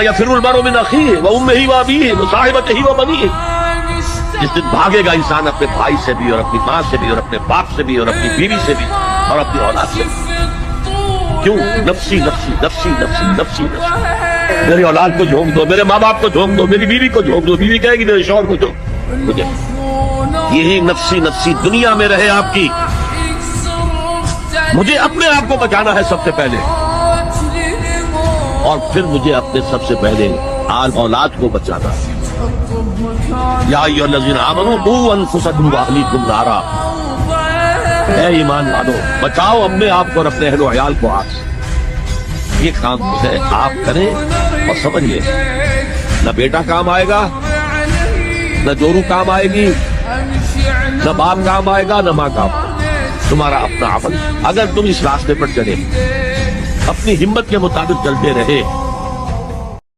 यफिरुल मरउ मिन अखीहि व उम्मिहि व अबीहि व साहिबतिहि व बनीहि। जिस दिन भागेगा इंसान अपने भाई से भी और अपनी माँ से भी और अपने बाप से भी और अपनी बीवी से भी और अपनी औलाद से भी। क्यों? नफ्सी नफ्सी नफ्सी नफ्सी नफ्सी नफ्सी। मेरी औलाद को झोंक दो, मेरे माँ बाप को झोंक दो, मेरी बीवी को झोंक दो, बीवी कहेगी मेरे शौहर को झोंक मुझे। यही नफ्सी नफ्सी दुनिया में रहे आपकी। मुझे अपने आप को बचाना है सबसे पहले, और फिर मुझे अपने सबसे पहले आल औलाद को बचाना है। या अय्युहल्लज़ीना आमनू कू अनफुसकुम व अहलीकुम नारा। ऐ ईमान वालों, बचाओ अपने आप को और अपने अहल व अयाल को आग से। ये काम है आप करें और समझिए, न बेटा काम आएगा, न जोरू काम आएगी, न बाप काम आएगा, न माँ काम। तुम्हारा अपना अमल, अगर तुम इस रास्ते पर चले, अपनी हिम्मत के मुताबिक चलते रहे,